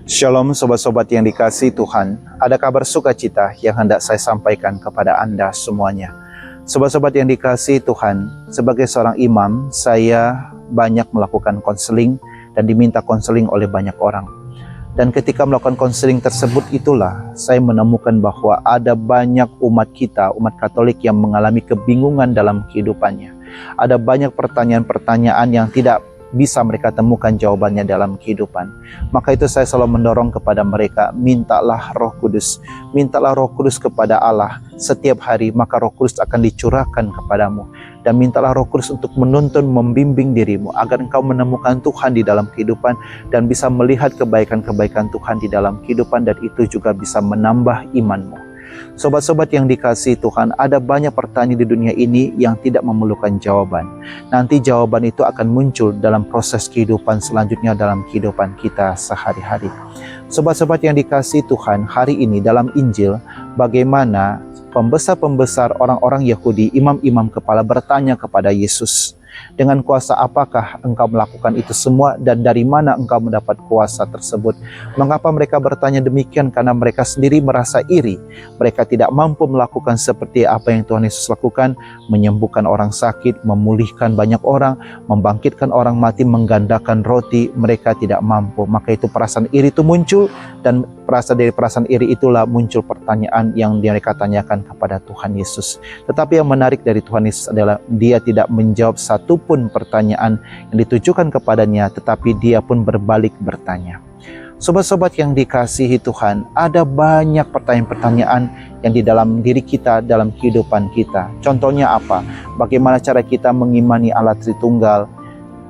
Shalom sobat-sobat yang dikasihi Tuhan, ada kabar sukacita yang hendak saya sampaikan kepada Anda semuanya. Sobat-sobat yang dikasihi Tuhan, sebagai seorang imam, saya banyak melakukan konseling dan diminta konseling oleh banyak orang. Dan ketika melakukan konseling tersebut itulah saya menemukan bahwa ada banyak umat kita, umat Katolik yang mengalami kebingungan dalam kehidupannya. Ada banyak pertanyaan-pertanyaan yang tidak bisa mereka temukan jawabannya dalam kehidupan. Maka itu saya selalu mendorong kepada mereka, mintalah Roh Kudus. Mintalah Roh Kudus kepada Allah setiap hari, maka Roh Kudus akan dicurahkan kepadamu. Dan mintalah Roh Kudus untuk menuntun, membimbing dirimu, agar engkau menemukan Tuhan di dalam kehidupan, dan bisa melihat kebaikan-kebaikan Tuhan di dalam kehidupan, dan itu juga bisa menambah imanmu. Sobat-sobat yang dikasihi Tuhan, ada banyak pertanyaan di dunia ini yang tidak memerlukan jawaban. Nanti jawaban itu akan muncul dalam proses kehidupan selanjutnya dalam kehidupan kita sehari-hari. Sobat-sobat yang dikasihi Tuhan, hari ini dalam Injil, bagaimana pembesar-pembesar orang-orang Yahudi, imam-imam kepala bertanya kepada Yesus, dengan kuasa apakah engkau melakukan itu semua dan dari mana engkau mendapat kuasa tersebut? Mengapa mereka bertanya demikian? Karena mereka sendiri merasa iri. Mereka tidak mampu melakukan seperti apa yang Tuhan Yesus lakukan, menyembuhkan orang sakit, memulihkan banyak orang, membangkitkan orang mati, menggandakan roti. Mereka tidak mampu. Maka itu perasaan iri itu muncul, dan dari perasaan iri itulah muncul pertanyaan yang mereka tanyakan kepada Tuhan Yesus. Tetapi yang menarik dari Tuhan Yesus adalah dia tidak menjawab satupun pertanyaan yang ditujukan kepadanya, tetapi dia pun berbalik bertanya. Sobat-sobat yang dikasihi Tuhan, ada banyak pertanyaan-pertanyaan yang di dalam diri kita, dalam kehidupan kita. Contohnya apa? Bagaimana cara kita mengimani Allah Tritunggal?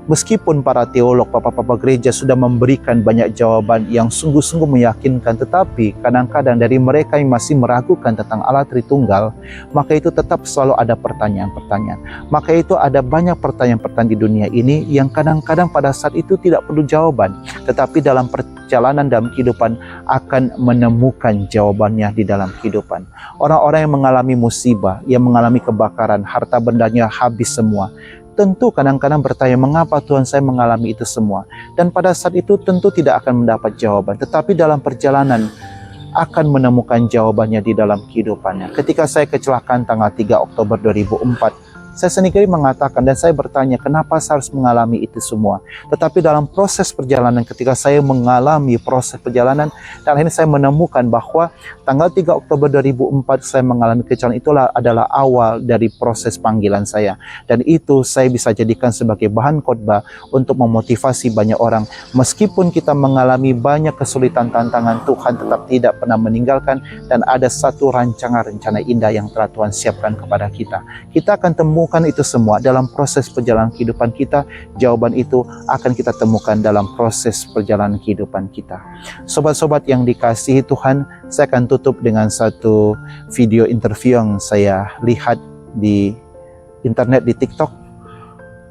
Meskipun para teolog, papa-papa gereja sudah memberikan banyak jawaban yang sungguh-sungguh meyakinkan, tetapi kadang-kadang dari mereka yang masih meragukan tentang Allah Tritunggal, maka itu tetap selalu ada pertanyaan-pertanyaan. Maka itu ada banyak pertanyaan-pertanyaan di dunia ini yang kadang-kadang pada saat itu tidak perlu jawaban, tetapi dalam perjalanan dalam kehidupan akan menemukan jawabannya di dalam kehidupan. Orang-orang yang mengalami musibah, yang mengalami kebakaran, harta bendanya habis semua, tentu kadang-kadang bertanya, mengapa Tuhan saya mengalami itu semua? Dan pada saat itu tentu tidak akan mendapat jawaban. Tetapi dalam perjalanan akan menemukan jawabannya di dalam kehidupannya. Ketika saya kecelakaan tanggal 3 Oktober 2004, saya sendiri mengatakan dan saya bertanya, kenapa saya harus mengalami itu semua? Tetapi dalam proses perjalanan, ketika saya mengalami proses perjalanan, dan akhirnya saya menemukan bahwa tanggal 3 Oktober 2004 saya mengalami kecelakaan itulah adalah awal dari proses panggilan saya. Dan itu saya bisa jadikan sebagai bahan khotbah untuk memotivasi banyak orang. Meskipun kita mengalami banyak kesulitan, tantangan, Tuhan tetap tidak pernah meninggalkan, dan ada satu rancangan rencana indah yang telah Tuhan siapkan kepada kita. Kita akan temukan itu semua dalam proses perjalanan kehidupan kita. Jawaban itu akan kita temukan dalam proses perjalanan kehidupan kita. Sobat-sobat yang dikasihi Tuhan, saya akan tutup dengan satu video interview yang saya lihat di internet, di TikTok,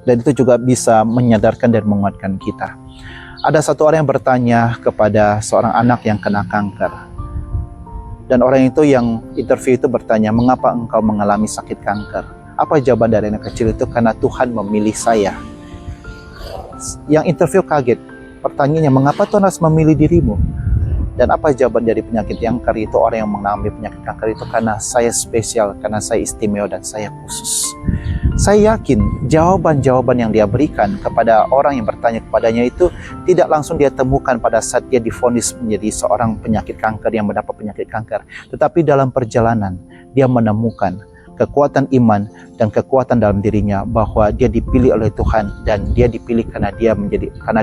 dan itu juga bisa menyadarkan dan menguatkan kita. Ada satu orang yang bertanya kepada seorang anak yang kena kanker, dan orang itu yang interview itu bertanya, mengapa engkau mengalami sakit kanker? Apa jawaban dari anak kecil itu? Karena Tuhan memilih saya. Yang interview kaget. Pertanyaannya, mengapa Tuhan harus memilih dirimu? Dan apa jawaban dari penyakit kanker itu? Orang yang mengalami penyakit kanker itu, karena saya spesial, karena saya istimewa, dan saya khusus. Saya yakin jawaban-jawaban yang dia berikan kepada orang yang bertanya kepadanya itu tidak langsung dia temukan pada saat dia divonis menjadi seorang penyakit kanker yang mendapat penyakit kanker. Tetapi dalam perjalanan dia menemukan kekuatan iman dan kekuatan dalam dirinya, bahwa dia dipilih oleh Tuhan, dan dia dipilih karena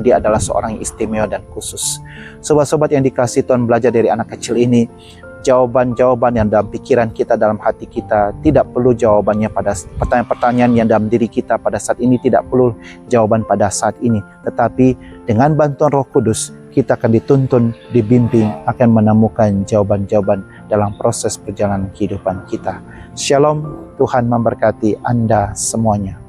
dia adalah seorang yang istimewa dan khusus. Sobat-sobat yang dikasihi Tuhan, belajar dari anak kecil ini, jawaban-jawaban yang dalam pikiran kita, dalam hati kita, tidak perlu jawabannya pada pertanyaan-pertanyaan yang dalam diri kita pada saat ini, tidak perlu jawaban pada saat ini. Tetapi dengan bantuan Roh Kudus, kita akan dituntun, dibimbing, akan menemukan jawaban-jawaban dalam proses perjalanan kehidupan kita. Shalom, Tuhan memberkati Anda semuanya.